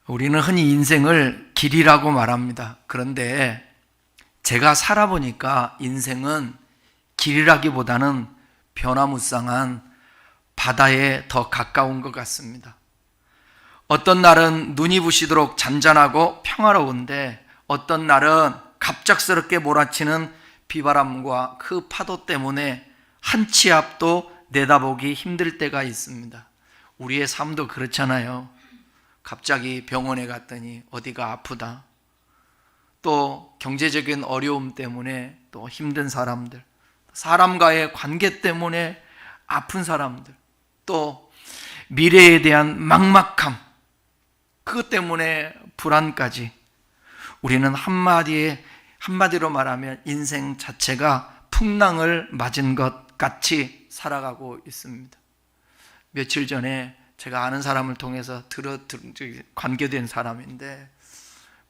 우리는 흔히 인생을 길이라고 말합니다. 그런데 제가 살아보니까 인생은 길이라기보다는 변화무쌍한 바다에 더 가까운 것 같습니다. 어떤 날은 눈이 부시도록 잔잔하고 평화로운데 어떤 날은 갑작스럽게 몰아치는 비바람과 그 파도 때문에 한 치 앞도 내다보기 힘들 때가 있습니다. 우리의 삶도 그렇잖아요. 갑자기 병원에 갔더니 어디가 아프다. 또 경제적인 어려움 때문에 또 힘든 사람들, 사람과의 관계 때문에 아픈 사람들, 또 미래에 대한 막막함, 그것 때문에 불안까지. 우리는 한마디로 말하면 인생 자체가 풍랑을 맞은 것 같이 살아가고 있습니다. 며칠 전에 제가 아는 사람을 통해서 관계된 사람인데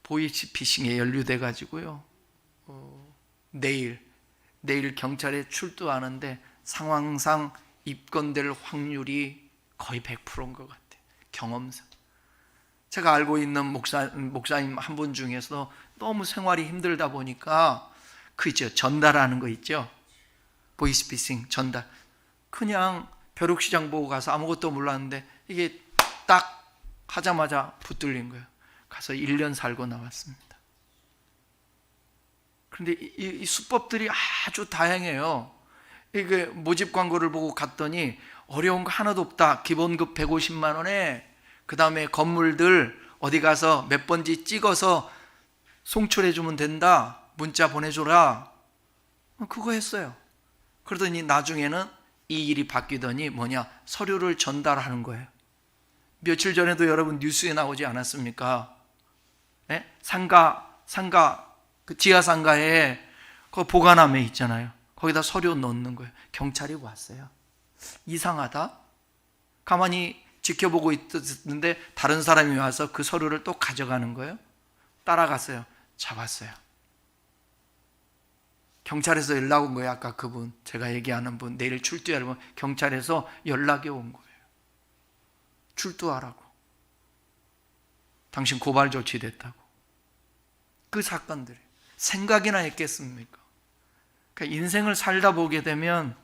보이스피싱에 연루돼 가지고요. 내일 경찰에 출두하는데 상황상 입건될 확률이 거의 100%인 것 같아요. 경험상. 제가 알고 있는 목사님 한 분 중에서 너무 생활이 힘들다 보니까 그 있죠. 전달하는 거 있죠. 보이스피싱 전달. 그냥 벼룩시장 보고 가서 아무것도 몰랐는데 이게 딱 하자마자 붙들린 거예요. 가서 1년 살고 나왔습니다. 그런데 이 수법들이 아주 다양해요. 이게 모집 광고를 보고 갔더니 어려운 거 하나도 없다. 기본급 150만 원에 그 다음에 건물들 어디 가서 몇 번지 찍어서 송출해 주면 된다. 문자 보내줘라. 그거 했어요. 그러더니 나중에는 이 일이 바뀌더니 서류를 전달하는 거예요. 며칠 전에도 여러분 뉴스에 나오지 않았습니까? 네? 상가 그 지하 상가에 그 보관함에 있잖아요. 거기다 서류 넣는 거예요. 경찰이 왔어요. 이상하다. 가만히 지켜보고 있었는데 다른 사람이 와서 그 서류를 또 가져가는 거예요. 따라갔어요. 잡았어요. 경찰에서 연락 온 거예요. 아까 그분, 제가 얘기하는 분, 내일 출두하려면 경찰에서 연락이 온 거예요. 출두하라고. 당신 고발 조치됐다고. 그 사건들이 생각이나 했겠습니까? 그러니까 인생을 살다 보게 되면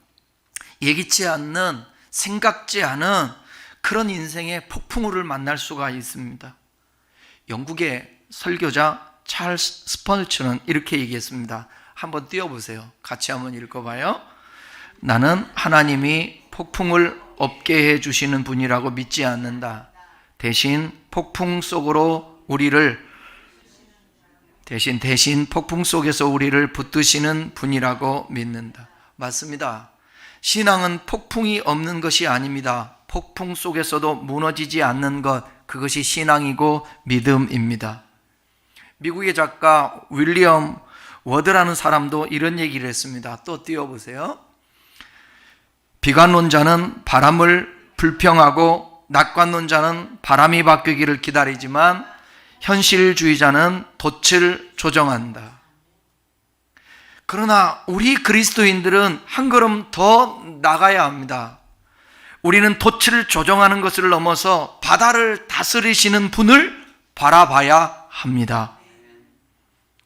예기치 않는, 생각지 않은 그런 인생의 폭풍우를 만날 수가 있습니다. 영국의 설교자 찰스 스펄처는 이렇게 얘기했습니다. 한번 띄워보세요. 같이 한번 읽어봐요. 나는 하나님이 폭풍을 없게 해주시는 분이라고 믿지 않는다. 대신 폭풍 속에서 우리를 붙드시는 분이라고 믿는다. 맞습니다. 신앙은 폭풍이 없는 것이 아닙니다. 폭풍 속에서도 무너지지 않는 것, 그것이 신앙이고 믿음입니다. 미국의 작가 윌리엄 워드라는 사람도 이런 얘기를 했습니다. 또 띄워보세요. 비관론자는 바람을 불평하고 낙관론자는 바람이 바뀌기를 기다리지만 현실주의자는 돛을 조정한다. 그러나 우리 그리스도인들은 한 걸음 더 나가야 합니다. 우리는 돛을 조정하는 것을 넘어서 바다를 다스리시는 분을 바라봐야 합니다.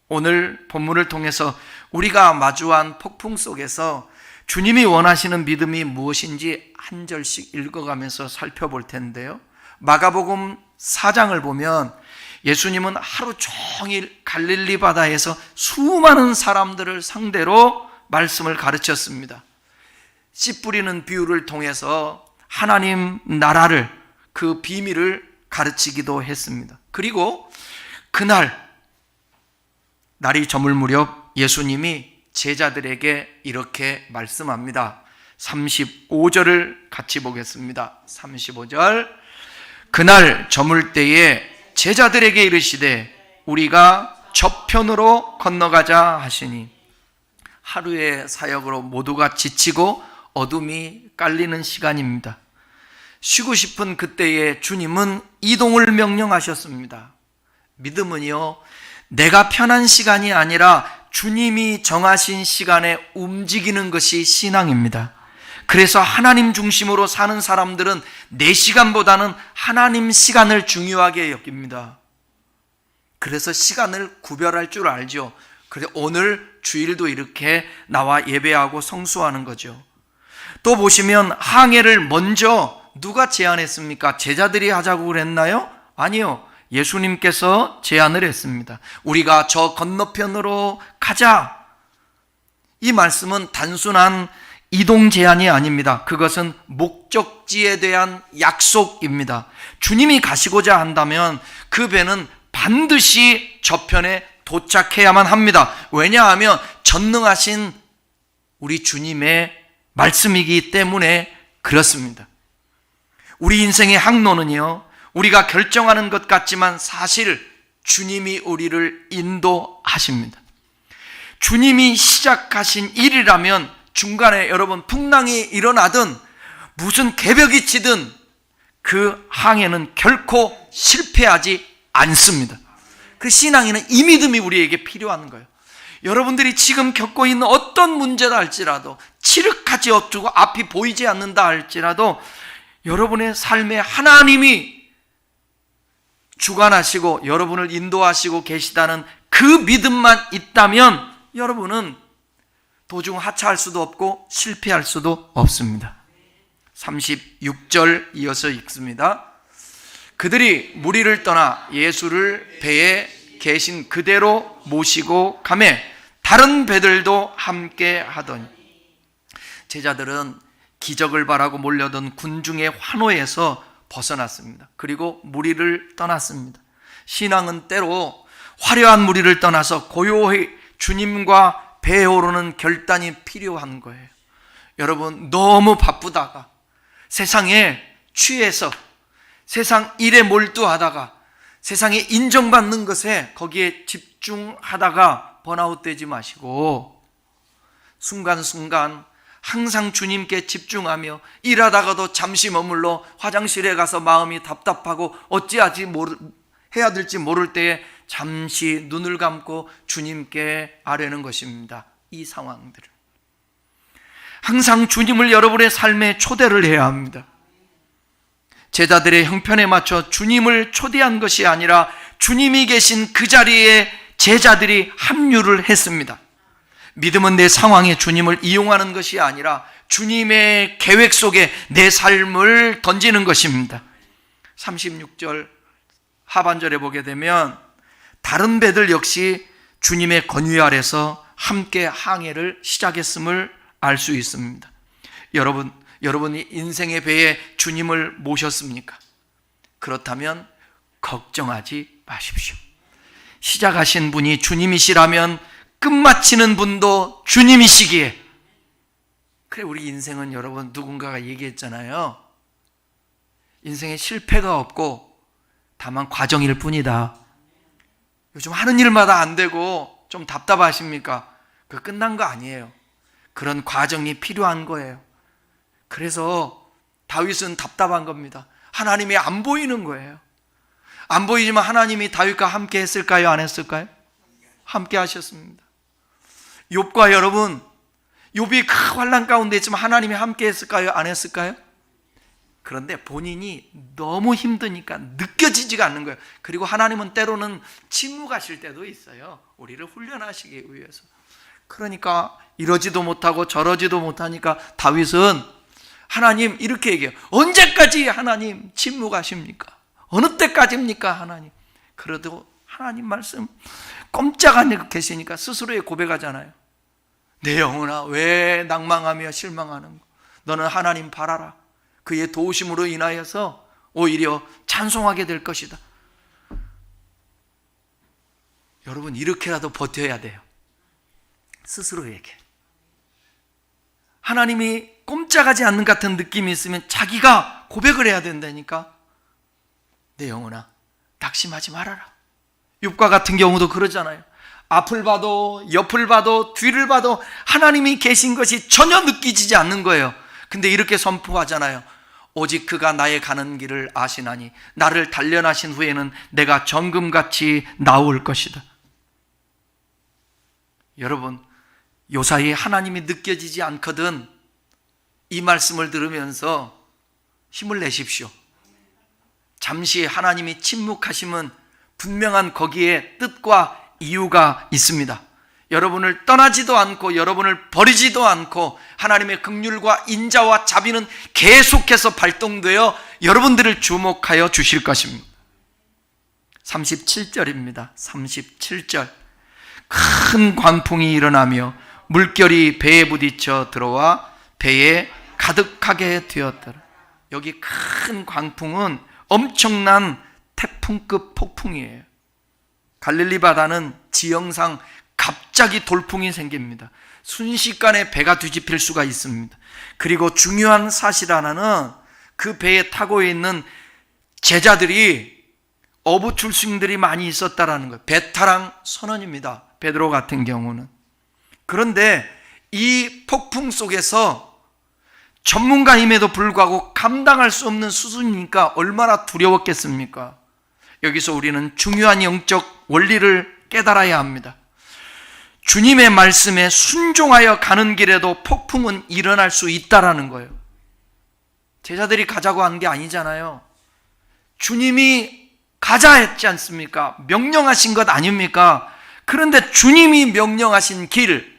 오늘 본문을 통해서 우리가 마주한 폭풍 속에서 주님이 원하시는 믿음이 무엇인지 한 절씩 읽어가면서 살펴볼 텐데요. 마가복음 4장을 보면 예수님은 하루 종일 갈릴리 바다에서 수많은 사람들을 상대로 말씀을 가르쳤습니다. 씨 뿌리는 비유를 통해서 하나님 나라를, 그 비밀을 가르치기도 했습니다. 그리고 그날 날이 저물 무렵 예수님이 제자들에게 이렇게 말씀합니다. 35절을 같이 보겠습니다. 35절. 그날 저물 때에 제자들에게 이르시되 우리가 저편으로 건너가자 하시니, 하루의 사역으로 모두가 지치고 어둠이 깔리는 시간입니다. 쉬고 싶은 그때에 주님은 이동을 명령하셨습니다. 믿음은요, 내가 편한 시간이 아니라 주님이 정하신 시간에 움직이는 것이 신앙입니다. 그래서 하나님 중심으로 사는 사람들은 내 시간보다는 하나님 시간을 중요하게 여깁니다. 그래서 시간을 구별할 줄 알죠. 그래서 오늘 주일도 이렇게 나와 예배하고 성수하는 거죠. 또 보시면 항해를 먼저 누가 제안했습니까? 제자들이 하자고 그랬나요? 아니요. 예수님께서 제안을 했습니다. 우리가 저 건너편으로 가자. 이 말씀은 단순한 이동 제안이 아닙니다. 그것은 목적지에 대한 약속입니다. 주님이 가시고자 한다면 그 배는 반드시 저편에 도착해야만 합니다. 왜냐하면 전능하신 우리 주님의 말씀이기 때문에 그렇습니다. 우리 인생의 항로는요, 우리가 결정하는 것 같지만 사실 주님이 우리를 인도하십니다. 주님이 시작하신 일이라면 중간에 여러분 풍랑이 일어나든 무슨 개벽이 치든 그 항해는 결코 실패하지 않습니다. 그 신앙에는 이 믿음이 우리에게 필요한 거예요. 여러분들이 지금 겪고 있는 어떤 문제다 할지라도, 칠흑하지 어쩌고 앞이 보이지 않는다 할지라도 여러분의 삶에 하나님이 주관하시고 여러분을 인도하시고 계시다는 그 믿음만 있다면 여러분은 도중 하차할 수도 없고 실패할 수도 없습니다. 36절 이어서 읽습니다. 그들이 무리를 떠나 예수를 배에 계신 그대로 모시고 가매 다른 배들도 함께 하더니, 제자들은 기적을 바라고 몰려든 군중의 환호에서 벗어났습니다. 그리고 무리를 떠났습니다. 신앙은 때로 화려한 무리를 떠나서 고요히 주님과 배에 오르는 결단이 필요한 거예요. 여러분, 너무 바쁘다가 세상에 취해서 세상 일에 몰두하다가 세상에 인정받는 것에 거기에 집중하다가 번아웃 되지 마시고 순간순간 항상 주님께 집중하며 일하다가도 잠시 머물러 화장실에 가서 마음이 답답하고 해야 될지 모를 때에 잠시 눈을 감고 주님께 아뢰는 것입니다. 이 상황들을 항상 주님을 여러분의 삶에 초대를 해야 합니다. 제자들의 형편에 맞춰 주님을 초대한 것이 아니라 주님이 계신 그 자리에 제자들이 합류를 했습니다. 믿음은 내 상황에 주님을 이용하는 것이 아니라 주님의 계획 속에 내 삶을 던지는 것입니다. 36절 하반절에 보게 되면 다른 배들 역시 주님의 권위 아래서 함께 항해를 시작했음을 알 수 있습니다. 여러분이 인생의 배에 주님을 모셨습니까? 그렇다면 걱정하지 마십시오. 시작하신 분이 주님이시라면 끝마치는 분도 주님이시기에. 그래, 우리 인생은 여러분 누군가가 얘기했잖아요. 인생에 실패가 없고 다만 과정일 뿐이다. 요즘 하는 일마다 안 되고 좀 답답하십니까? 그거 끝난 거 아니에요. 그런 과정이 필요한 거예요. 그래서 다윗은 답답한 겁니다. 하나님이 안 보이는 거예요. 안 보이지만 하나님이 다윗과 함께 했을까요? 안 했을까요? 함께 하셨습니다. 욥과 여러분, 욥이 큰 환난 가운데 있지만 하나님이 함께 했을까요? 안 했을까요? 그런데 본인이 너무 힘드니까 느껴지지가 않는 거예요. 그리고 하나님은 때로는 침묵하실 때도 있어요. 우리를 훈련하시기 위해서. 그러니까 이러지도 못하고 저러지도 못하니까 다윗은 하나님 이렇게 얘기해요. 언제까지 하나님 침묵하십니까? 어느 때까지입니까 하나님? 그래도 하나님 말씀 꼼짝 안 하고 계시니까 스스로의 고백하잖아요. 내 영혼아 왜 낭망하며 실망하는 거? 너는 하나님 바라라. 그의 도우심으로 인하여서 오히려 찬송하게 될 것이다. 여러분 이렇게라도 버텨야 돼요. 스스로에게. 하나님이 꼼짝하지 않는 같은 느낌이 있으면 자기가 고백을 해야 된다니까. 내 영혼아 낙심하지 말아라. 욥과 같은 경우도 그러잖아요. 앞을 봐도 옆을 봐도 뒤를 봐도 하나님이 계신 것이 전혀 느끼지지 않는 거예요. 근데 이렇게 선포하잖아요. 오직 그가 나의 가는 길을 아시나니 나를 단련하신 후에는 내가 정금같이 나올 것이다. 여러분 요사이 하나님이 느껴지지 않거든 이 말씀을 들으면서 힘을 내십시오. 잠시 하나님이 침묵하시면 분명한 거기에 뜻과 이유가 있습니다. 여러분을 떠나지도 않고 여러분을 버리지도 않고 하나님의 긍휼과 인자와 자비는 계속해서 발동되어 여러분들을 주목하여 주실 것입니다. 37절입니다. 37절. 큰 광풍이 일어나며 물결이 배에 부딪혀 들어와 배에 가득하게 되었더라. 여기 큰 광풍은 엄청난 태풍급 폭풍이에요. 갈릴리 바다는 지형상 갑자기 돌풍이 생깁니다. 순식간에 배가 뒤집힐 수가 있습니다. 그리고 중요한 사실 하나는 그 배에 타고 있는 제자들이 어부출신들이 많이 있었다라는 거예요. 베테랑 선원입니다. 베드로 같은 경우는. 그런데 이 폭풍 속에서 전문가임에도 불구하고 감당할 수 없는 수준이니까 얼마나 두려웠겠습니까? 여기서 우리는 중요한 영적 원리를 깨달아야 합니다. 주님의 말씀에 순종하여 가는 길에도 폭풍은 일어날 수 있다라는 거예요. 제자들이 가자고 한 게 아니잖아요. 주님이 가자 했지 않습니까? 명령하신 것 아닙니까? 그런데 주님이 명령하신 길,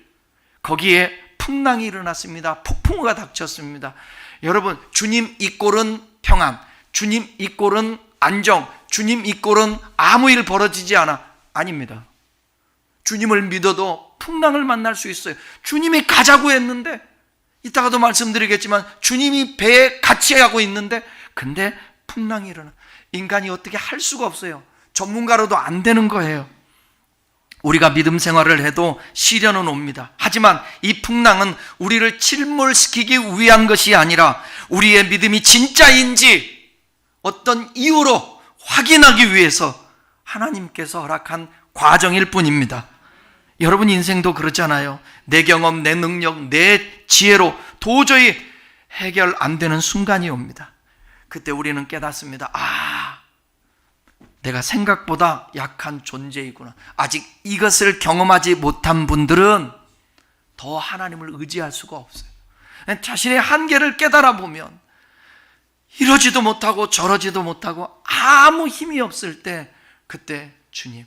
거기에 풍랑이 일어났습니다. 폭풍우가 닥쳤습니다. 여러분, 주님 이 꼴은 평안, 주님 이 꼴은 안정, 주님 이 꼴은 아무 일 벌어지지 않아. 아닙니다. 주님을 믿어도 풍랑을 만날 수 있어요. 주님이 가자고 했는데, 이따가도 말씀드리겠지만 주님이 배에 같이 가고 있는데, 근데 풍랑이 일어나. 인간이 어떻게 할 수가 없어요. 전문가로도 안 되는 거예요. 우리가 믿음 생활을 해도 시련은 옵니다. 하지만 이 풍랑은 우리를 침몰시키기 위한 것이 아니라 우리의 믿음이 진짜인지 어떤 이유로 확인하기 위해서 하나님께서 허락한 과정일 뿐입니다. 여러분 인생도 그렇잖아요. 내 경험, 내 능력, 내 지혜로 도저히 해결 안 되는 순간이 옵니다. 그때 우리는 깨닫습니다. 내가 생각보다 약한 존재이구나. 아직 이것을 경험하지 못한 분들은 더 하나님을 의지할 수가 없어요. 자신의 한계를 깨달아 보면 이러지도 못하고 저러지도 못하고 아무 힘이 없을 때, 그때 주님.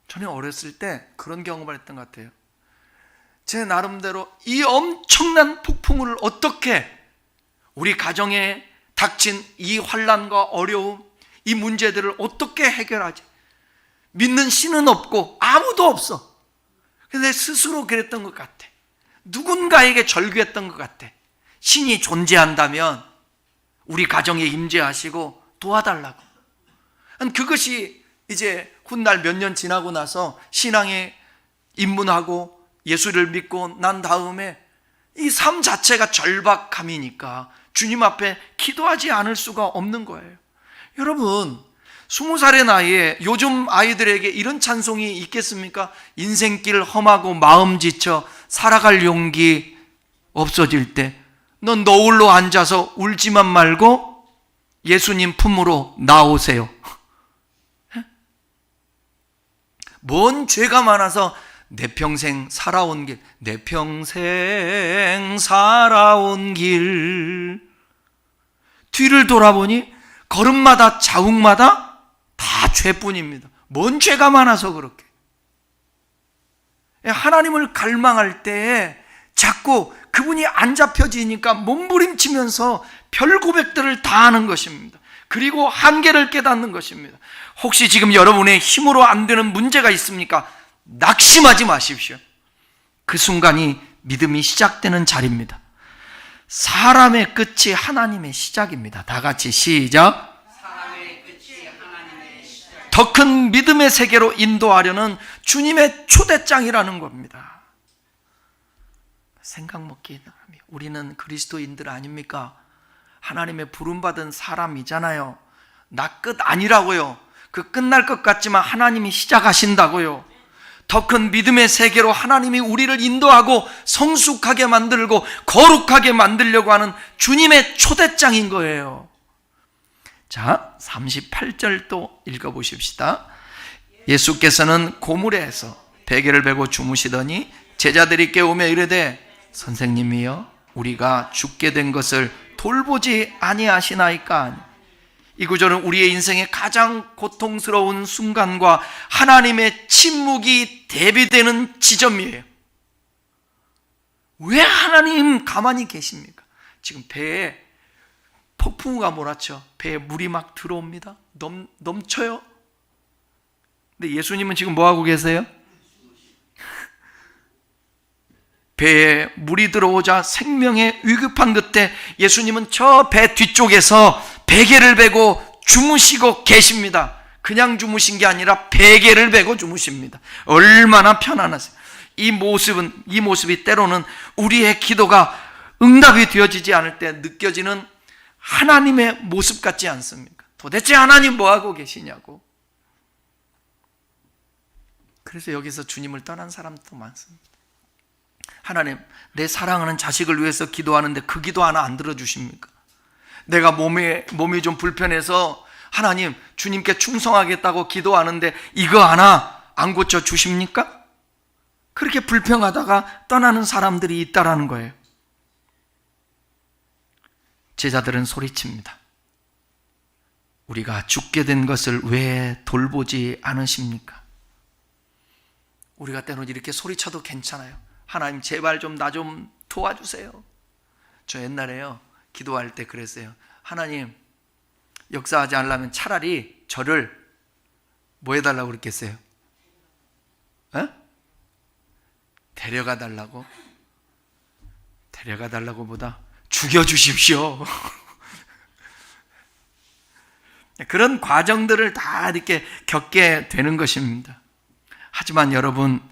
저는 어렸을 때 그런 경험을 했던 것 같아요. 제 나름대로 이 엄청난 폭풍을 어떻게, 우리 가정에 닥친 이 환난과 어려움, 이 문제들을 어떻게 해결하지? 믿는 신은 없고 아무도 없어. 근데 스스로 그랬던 것 같아. 누군가에게 절규했던 것 같아. 신이 존재한다면 우리 가정에 임재하시고 도와달라고. 그것이 이제 훗날 몇 년 지나고 나서 신앙에 입문하고 예수를 믿고 난 다음에 이 삶 자체가 절박함이니까 주님 앞에 기도하지 않을 수가 없는 거예요. 여러분, 20살의 나이에 요즘 아이들에게 이런 찬송이 있겠습니까? 인생길 험하고 마음 지쳐 살아갈 용기 없어질 때 넌 너울로 앉아서 울지만 말고 예수님 품으로 나오세요. 뭔 죄가 많아서 내 평생 살아온 길, 내 평생 살아온 길, 뒤를 돌아보니 걸음마다 자욱마다 다 죄뿐입니다. 뭔 죄가 많아서 그렇게. 하나님을 갈망할 때에 자꾸 그분이 안 잡혀지니까 몸부림치면서 별 고백들을 다 하는 것입니다. 그리고 한계를 깨닫는 것입니다. 혹시 지금 여러분의 힘으로 안 되는 문제가 있습니까? 낙심하지 마십시오. 그 순간이 믿음이 시작되는 자리입니다. 사람의 끝이 하나님의 시작입니다. 다 같이 시작. 사람의 끝이 하나님의 시작. 더 큰 믿음의 세계로 인도하려는 주님의 초대장이라는 겁니다. 생각먹기, 우리는 그리스도인들 아닙니까? 하나님의 부름받은 사람이잖아요. 나 끝 아니라고요. 그 끝날 것 같지만 하나님이 시작하신다고요. 더 큰 믿음의 세계로 하나님이 우리를 인도하고 성숙하게 만들고 거룩하게 만들려고 하는 주님의 초대장인 거예요. 자, 38절 또 읽어보십시다. 예수께서는 고물에서 베개를 베고 주무시더니 제자들이 깨우며 이르되 선생님이여 우리가 죽게 된 것을 돌보지 아니하시나이까. 이 구절은 우리의 인생의 가장 고통스러운 순간과 하나님의 침묵이 대비되는 지점이에요. 왜 하나님 가만히 계십니까? 지금 배에 폭풍우가 몰아쳐 배에 물이 막 들어옵니다. 넘쳐요. 근데 예수님은 지금 뭐하고 계세요? 배에 물이 들어오자 생명의 위급한 그때 예수님은 저 배 뒤쪽에서 베개를 베고 주무시고 계십니다. 그냥 주무신 게 아니라 베개를 베고 주무십니다. 얼마나 편안하세요. 이 모습이 때로는 우리의 기도가 응답이 되어지지 않을 때 느껴지는 하나님의 모습 같지 않습니까? 도대체 하나님 뭐하고 계시냐고. 그래서 여기서 주님을 떠난 사람도 많습니다. 하나님, 내 사랑하는 자식을 위해서 기도하는데 그 기도 하나 안 들어주십니까? 내가 몸이 좀 불편해서 하나님, 주님께 충성하겠다고 기도하는데 이거 하나 안 고쳐주십니까? 그렇게 불평하다가 떠나는 사람들이 있다라는 거예요. 제자들은 소리칩니다. 우리가 죽게 된 것을 왜 돌보지 않으십니까? 우리가 때로는 이렇게 소리쳐도 괜찮아요. 하나님 제발 좀 나 좀 도와주세요. 저 옛날에요 기도할 때 그랬어요. 하나님 역사하지 않으려면 차라리 저를 뭐 해달라고 그랬겠어요? 데려가 달라고? 데려가 달라고 보다 죽여주십시오. 그런 과정들을 다 이렇게 겪게 되는 것입니다. 하지만 여러분,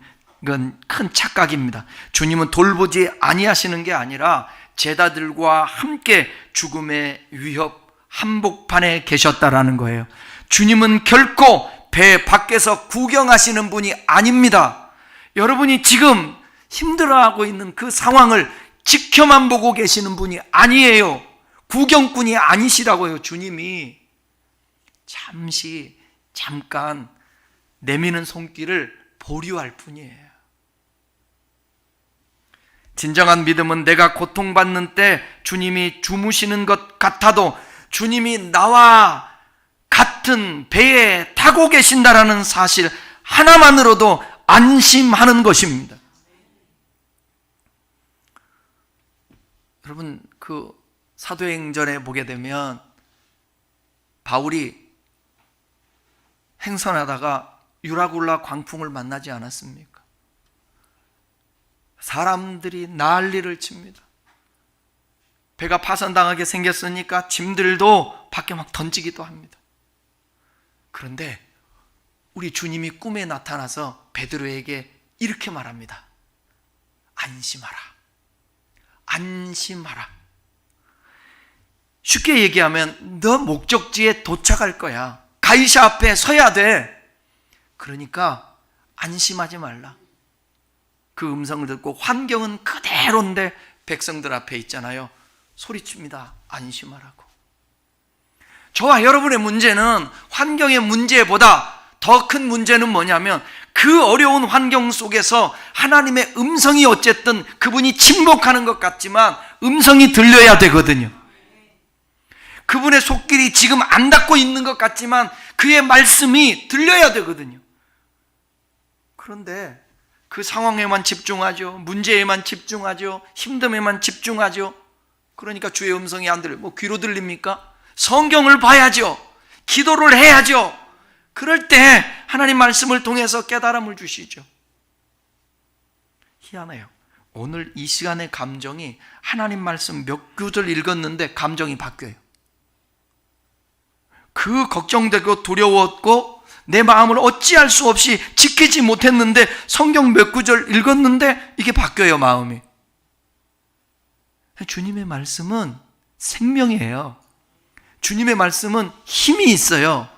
이건 큰 착각입니다. 주님은 돌보지 아니하시는 게 아니라 제자들과 함께 죽음의 위협 한복판에 계셨다라는 거예요. 주님은 결코 배 밖에서 구경하시는 분이 아닙니다. 여러분이 지금 힘들어하고 있는 그 상황을 지켜만 보고 계시는 분이 아니에요. 구경꾼이 아니시라고요. 주님이 잠깐 내미는 손길을 보류할 뿐이에요. 진정한 믿음은 내가 고통받는 때 주님이 주무시는 것 같아도 주님이 나와 같은 배에 타고 계신다라는 사실 하나만으로도 안심하는 것입니다. 여러분, 그 사도행전에 보게 되면 바울이 행선하다가 유라굴라 광풍을 만나지 않았습니까? 사람들이 난리를 칩니다. 배가 파손당하게 생겼으니까 짐들도 밖에 막 던지기도 합니다. 그런데 우리 주님이 꿈에 나타나서 베드로에게 이렇게 말합니다. 안심하라. 안심하라. 쉽게 얘기하면 너 목적지에 도착할 거야. 가이사 앞에 서야 돼. 그러니까 안심하지 말라. 그 음성을 듣고 환경은 그대로인데 백성들 앞에 있잖아요. 소리칩니다. 안심하라고. 저와 여러분의 문제는 환경의 문제보다 더 큰 문제는 뭐냐면 그 어려운 환경 속에서 하나님의 음성이 어쨌든 그분이 침묵하는 것 같지만 음성이 들려야 되거든요. 그분의 손길이 지금 안 닿고 있는 것 같지만 그의 말씀이 들려야 되거든요. 그런데 그 상황에만 집중하죠. 문제에만 집중하죠. 힘듦에만 집중하죠. 그러니까 주의 음성이 안 들려요. 뭐 귀로 들립니까? 성경을 봐야죠. 기도를 해야죠. 그럴 때 하나님 말씀을 통해서 깨달음을 주시죠. 희한해요. 오늘 이 시간의 감정이 하나님 말씀 몇 구절 읽었는데 감정이 바뀌어요. 그 걱정되고 두려웠고 내 마음을 어찌할 수 없이 지키지 못했는데 성경 몇 구절 읽었는데 이게 바뀌어요, 마음이. 주님의 말씀은 생명이에요. 주님의 말씀은 힘이 있어요.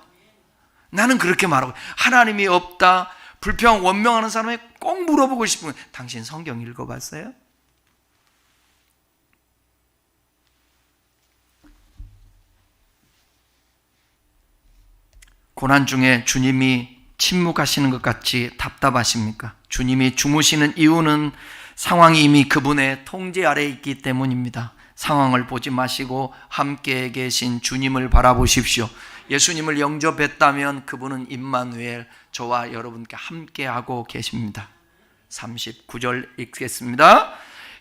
나는 그렇게 말하고, 하나님이 없다, 불평, 원명하는 사람에 꼭 물어보고 싶은 거예요. 당신 성경 읽어봤어요? 고난 중에 주님이 침묵하시는 것 같이 답답하십니까? 주님이 주무시는 이유는 상황이 이미 그분의 통제 아래에 있기 때문입니다. 상황을 보지 마시고 함께 계신 주님을 바라보십시오. 예수님을 영접했다면 그분은 임마누엘, 저와 여러분께 함께하고 계십니다. 39절 읽겠습니다.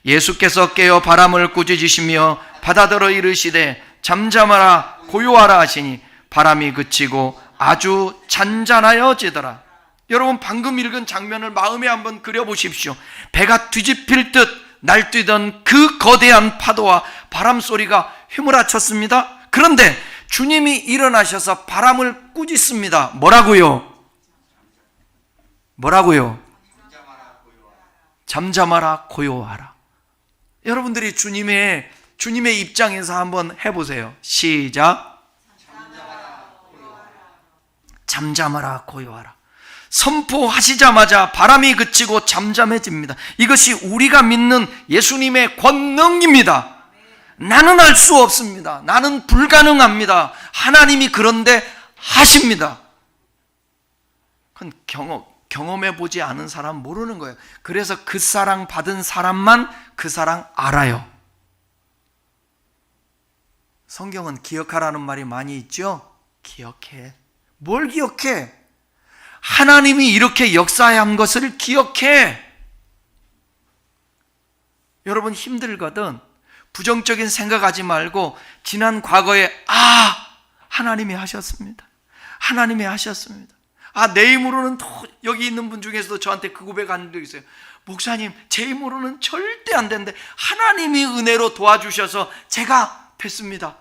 예수께서 깨어 바람을 꾸짖으시며 바다더러 이르시되 잠잠하라 고요하라 하시니 바람이 그치고 아주 잔잔하여지더라. 여러분, 방금 읽은 장면을 마음에 한번 그려보십시오. 배가 뒤집힐 듯 날뛰던 그 거대한 파도와 바람 소리가 휘몰아쳤습니다. 그런데 주님이 일어나셔서 바람을 꾸짖습니다. 뭐라고요? 잠잠하라 고요하라. 여러분들이 주님의 입장에서 한번 해보세요. 시작. 잠잠하라 고요하라. 선포하시자마자 바람이 그치고 잠잠해집니다. 이것이 우리가 믿는 예수님의 권능입니다. 나는 할 수 없습니다. 나는 불가능합니다. 하나님이 그런데 하십니다. 그건 경험해 보지 않은 사람 모르는 거예요. 그래서 그 사랑 받은 사람만 그 사랑 알아요. 성경은 기억하라는 말이 많이 있죠? 기억해. 뭘 기억해? 하나님이 이렇게 역사한 것을 기억해. 여러분, 힘들거든 부정적인 생각하지 말고 지난 과거에 하나님이 하셨습니다. 하나님이 하셨습니다. 내 힘으로는 여기 있는 분 중에서도 저한테 그 고백한 적 있어요. 목사님, 제 힘으로는 절대 안 되는데 하나님이 은혜로 도와주셔서 제가 됐습니다.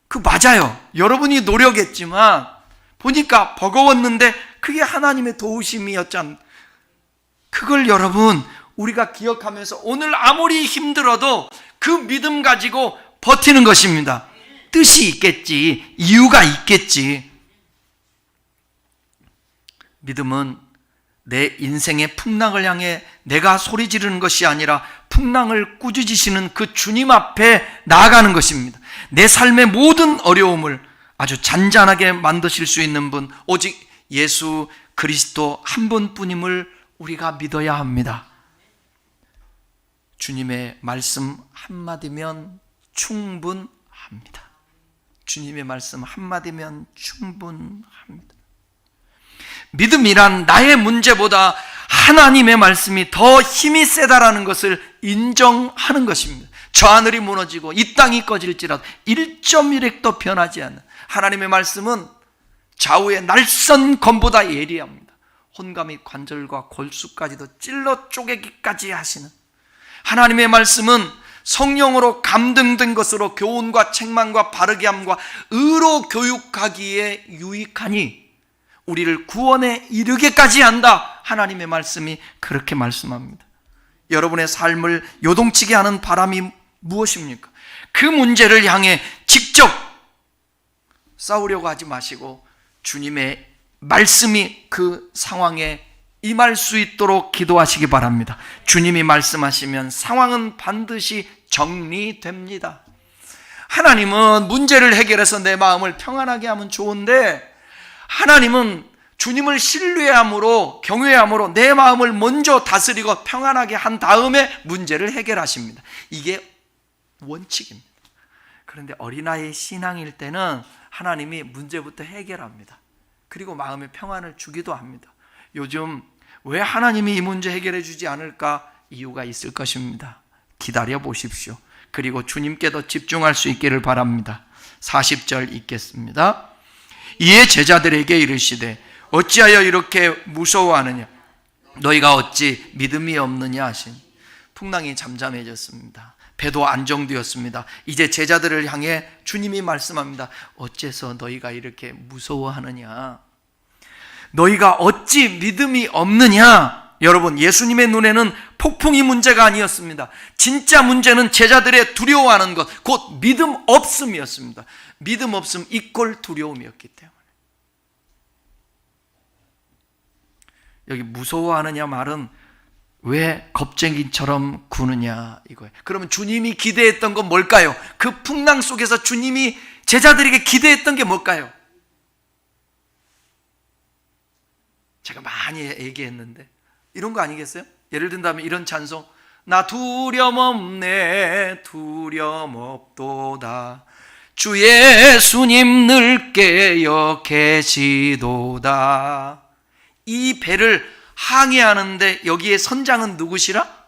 그 맞아요. 여러분이 노력했지만 보니까 버거웠는데 그게 하나님의 도우심이었잖아요. 그걸 여러분 우리가 기억하면서 오늘 아무리 힘들어도 그 믿음 가지고 버티는 것입니다. 뜻이 있겠지, 이유가 있겠지. 믿음은 내 인생의 풍랑을 향해 내가 소리 지르는 것이 아니라 풍랑을 꾸짖으시는 그 주님 앞에 나아가는 것입니다. 내 삶의 모든 어려움을 아주 잔잔하게 만드실 수 있는 분, 오직 예수 그리스도 한 분뿐임을 우리가 믿어야 합니다. 주님의 말씀 한마디면 충분합니다. 주님의 말씀 한마디면 충분합니다. 믿음이란 나의 문제보다 하나님의 말씀이 더 힘이 세다라는 것을 인정하는 것입니다. 저 하늘이 무너지고 이 땅이 꺼질지라도 1.1핵도 변하지 않는 하나님의 말씀은 좌우의 날선 검보다 예리합니다. 혼과 및 관절과 골수까지도 찔러 쪼개기까지 하시는 하나님의 말씀은 성령으로 감동된 것으로 교훈과 책망과 바르게 함과 의로 교육하기에 유익하니 우리를 구원에 이르게까지 한다. 하나님의 말씀이 그렇게 말씀합니다. 여러분의 삶을 요동치게 하는 바람이 무엇입니까? 그 문제를 향해 직접 싸우려고 하지 마시고 주님의 말씀이 그 상황에 임할 수 있도록 기도하시기 바랍니다. 주님이 말씀하시면 상황은 반드시 정리됩니다. 하나님은 문제를 해결해서 내 마음을 평안하게 하면 좋은데 하나님은 주님을 신뢰함으로 경외함으로 내 마음을 먼저 다스리고 평안하게 한 다음에 문제를 해결하십니다. 이게 원칙입니다. 그런데 어린아이 신앙일 때는 하나님이 문제부터 해결합니다. 그리고 마음의 평안을 주기도 합니다. 요즘 왜 하나님이 이 문제 해결해 주지 않을까? 이유가 있을 것입니다. 기다려 보십시오. 그리고 주님께도 집중할 수 있기를 바랍니다. 40절 읽겠습니다. 이에 제자들에게 이르시되 어찌하여 이렇게 무서워하느냐? 너희가 어찌 믿음이 없느냐 하신. 풍랑이 잠잠해졌습니다. 배도 안정되었습니다. 이제 제자들을 향해 주님이 말씀합니다. 어째서 너희가 이렇게 무서워하느냐? 너희가 어찌 믿음이 없느냐? 여러분, 예수님의 눈에는 폭풍이 문제가 아니었습니다. 진짜 문제는 제자들의 두려워하는 것, 곧 믿음 없음이었습니다. 믿음 없음 이꼴 두려움이었기 때문에. 여기 무서워하느냐 말은 왜 겁쟁이처럼 구느냐 이거예요. 그러면 주님이 기대했던 건 뭘까요? 그 풍랑 속에서 주님이 제자들에게 기대했던 게 뭘까요? 제가 많이 얘기했는데 이런 거 아니겠어요? 예를 든다면 이런 찬송, 나 두려움없네 두려움없도다 주 예수님 늘 깨어 계시도다. 이 배를 항해하는데 여기에 선장은 누구시라?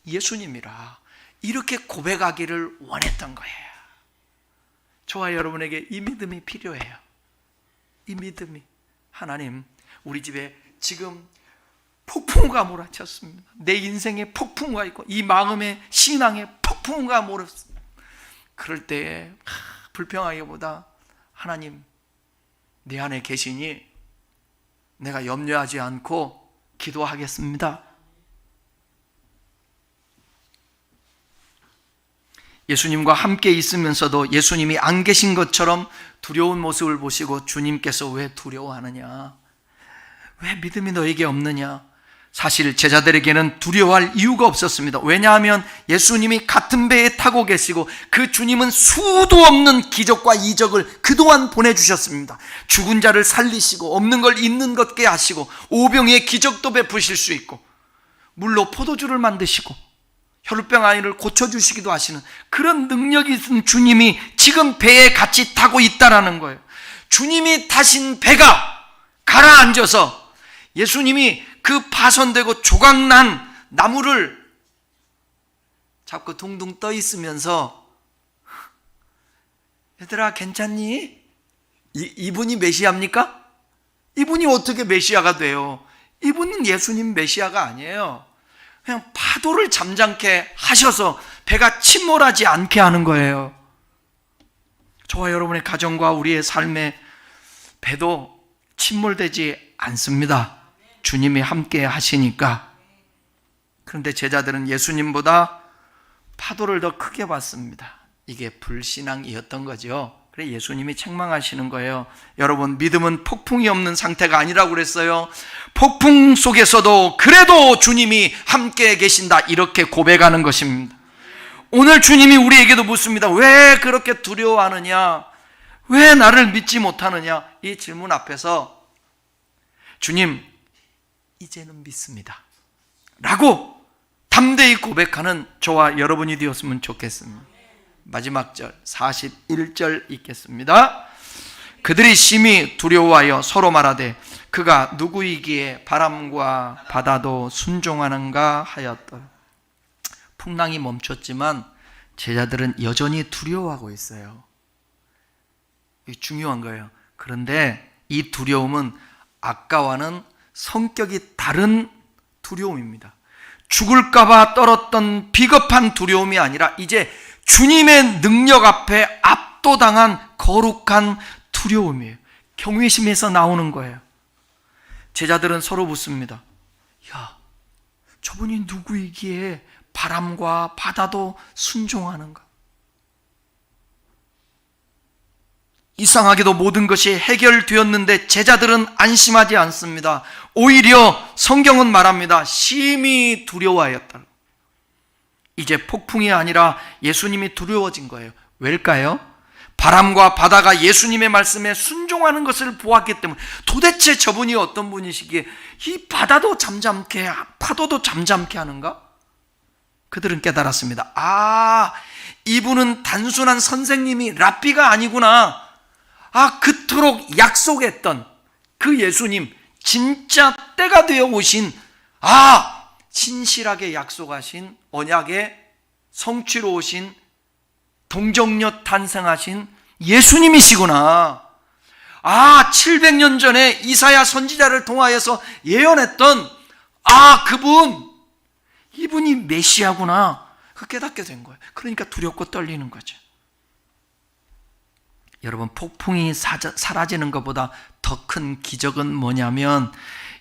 예수님이라. 이렇게 고백하기를 원했던 거예요. 저와 여러분에게 이 믿음이 필요해요. 이 믿음이. 하나님, 우리 집에 지금 폭풍우가 몰아쳤습니다. 내 인생에 폭풍우가 있고 이 마음의 신앙에 폭풍우가 몰았습니다. 그럴 때에 불평하기보다 하나님 내 안에 계시니 내가 염려하지 않고 기도하겠습니다. 예수님과 함께 있으면서도 예수님이 안 계신 것처럼 두려운 모습을 보시고 주님께서 왜 두려워하느냐? 왜 믿음이 너에게 없느냐? 사실 제자들에게는 두려워할 이유가 없었습니다. 왜냐하면 예수님이 같은 배에 타고 계시고 그 주님은 수도 없는 기적과 이적을 그동안 보내주셨습니다. 죽은 자를 살리시고 없는 걸 있는 것게 하시고 오병이의 기적도 베푸실 수 있고 물로 포도주를 만드시고 혈루병 아이를 고쳐주시기도 하시는 그런 능력이 있는 주님이 지금 배에 같이 타고 있다라는 거예요. 주님이 타신 배가 가라앉아서 예수님이 그 파손되고 조각난 나무를 잡고 둥둥 떠 있으면서 얘들아 괜찮니? 이분이 메시아입니까? 이분이 어떻게 메시아가 돼요? 이분은 예수님 메시아가 아니에요. 그냥 파도를 잠잠케 하셔서 배가 침몰하지 않게 하는 거예요. 저와 여러분의 가정과 우리의 삶의 배도 침몰되지 않습니다. 주님이 함께 하시니까. 그런데 제자들은 예수님보다 파도를 더 크게 봤습니다. 이게 불신앙이었던 거죠. 그래 예수님이 책망하시는 거예요. 여러분, 믿음은 폭풍이 없는 상태가 아니라고 그랬어요. 폭풍 속에서도 그래도 주님이 함께 계신다, 이렇게 고백하는 것입니다. 오늘 주님이 우리에게도 묻습니다. 왜 그렇게 두려워하느냐? 왜 나를 믿지 못하느냐? 이 질문 앞에서 주님, 이제는 믿습니다 라고 담대히 고백하는 저와 여러분이 되었으면 좋겠습니다. 마지막 절 41절 읽겠습니다. 그들이 심히 두려워하여 서로 말하되 그가 누구이기에 바람과 바다도 순종하는가 하였더라. 풍랑이 멈췄지만 제자들은 여전히 두려워하고 있어요. 이게 중요한 거예요. 그런데 이 두려움은 아까와는 성격이 다른 두려움입니다. 죽을까 봐 떨었던 비겁한 두려움이 아니라 이제 주님의 능력 앞에 압도당한 거룩한 두려움이에요. 경외심에서 나오는 거예요. 제자들은 서로 묻습니다. 야, 저분이 누구이기에 바람과 바다도 순종하는가? 이상하게도 모든 것이 해결되었는데 제자들은 안심하지 않습니다. 오히려 성경은 말합니다. 심히 두려워하였다. 이제 폭풍이 아니라 예수님이 두려워진 거예요. 왜일까요? 바람과 바다가 예수님의 말씀에 순종하는 것을 보았기 때문에. 도대체 저분이 어떤 분이시기에 이 바다도 잠잠케 파도도 잠잠케 하는가? 그들은 깨달았습니다. 아, 이분은 단순한 선생님이 랍비가 아니구나. 아, 그토록 약속했던 그 예수님, 진짜 때가 되어 오신, 신실하게 약속하신 언약의 성취로 오신 동정녀 탄생하신 예수님이시구나. 700년 전에 이사야 선지자를 통하여서 예언했던 이분이 메시아구나. 그 깨닫게 된 거예요. 그러니까 두렵고 떨리는 거죠. 여러분, 폭풍이 사라지는 것보다 더 큰 기적은 뭐냐면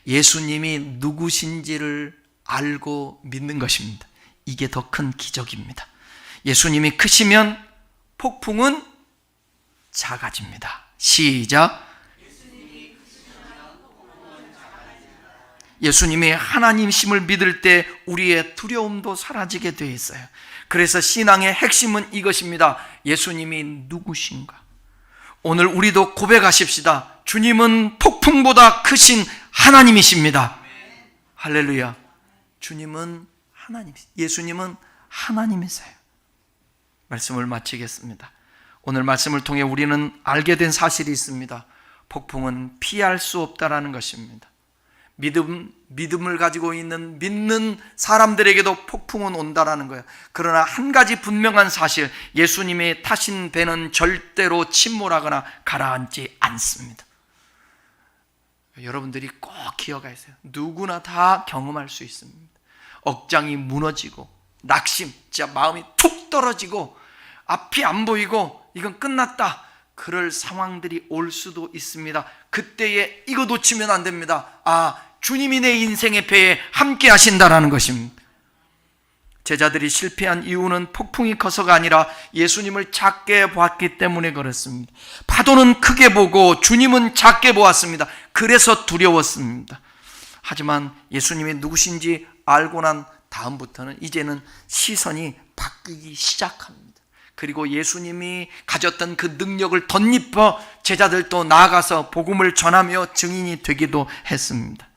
예수님이 누구신지를 알고 믿는 것입니다. 이게 더 큰 기적입니다. 예수님이 크시면 폭풍은 작아집니다. 시작. 예수님이 하나님심을 믿을 때 우리의 두려움도 사라지게 되어 있어요. 그래서 신앙의 핵심은 이것입니다. 예수님이 누구신가? 오늘 우리도 고백하십시다. 주님은 폭풍보다 크신 하나님이십니다. 할렐루야. 주님은 하나님, 예수님은 하나님이세요. 말씀을 마치겠습니다. 오늘 말씀을 통해 우리는 알게 된 사실이 있습니다. 폭풍은 피할 수 없다라는 것입니다. 믿음을 가지고 있는 믿는 사람들에게도 폭풍은 온다라는 거예요. 그러나 한 가지 분명한 사실, 예수님이 타신 배는 절대로 침몰하거나 가라앉지 않습니다. 여러분들이 꼭 기억하세요. 누구나 다 경험할 수 있습니다. 억장이 무너지고 낙심, 진짜 마음이 툭 떨어지고 앞이 안 보이고 이건 끝났다, 그럴 상황들이 올 수도 있습니다. 그때에 이거 놓치면 안 됩니다. 주님이 내 인생의 배에 함께 하신다라는 것입니다. 제자들이 실패한 이유는 폭풍이 커서가 아니라 예수님을 작게 보았기 때문에 그렇습니다. 파도는 크게 보고 주님은 작게 보았습니다. 그래서 두려웠습니다. 하지만 예수님이 누구신지 알고 난 다음부터는 이제는 시선이 바뀌기 시작합니다. 그리고 예수님이 가졌던 그 능력을 덧입어 제자들도 나아가서 복음을 전하며 증인이 되기도 했습니다.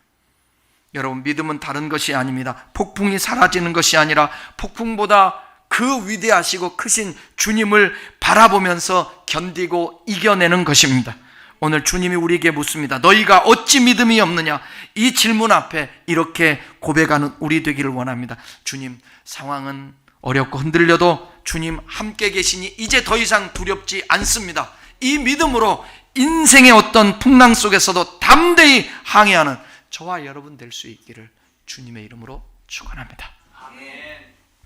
여러분, 믿음은 다른 것이 아닙니다. 폭풍이 사라지는 것이 아니라 폭풍보다 그 위대하시고 크신 주님을 바라보면서 견디고 이겨내는 것입니다. 오늘 주님이 우리에게 묻습니다. 너희가 어찌 믿음이 없느냐? 이 질문 앞에 이렇게 고백하는 우리 되기를 원합니다. 주님, 상황은 어렵고 흔들려도 주님 함께 계시니 이제 더 이상 두렵지 않습니다. 이 믿음으로 인생의 어떤 풍랑 속에서도 담대히 항해하는 저와 여러분 될 수 있기를 주님의 이름으로 축원합니다.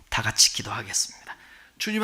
다 같이 기도하겠습니다. 주님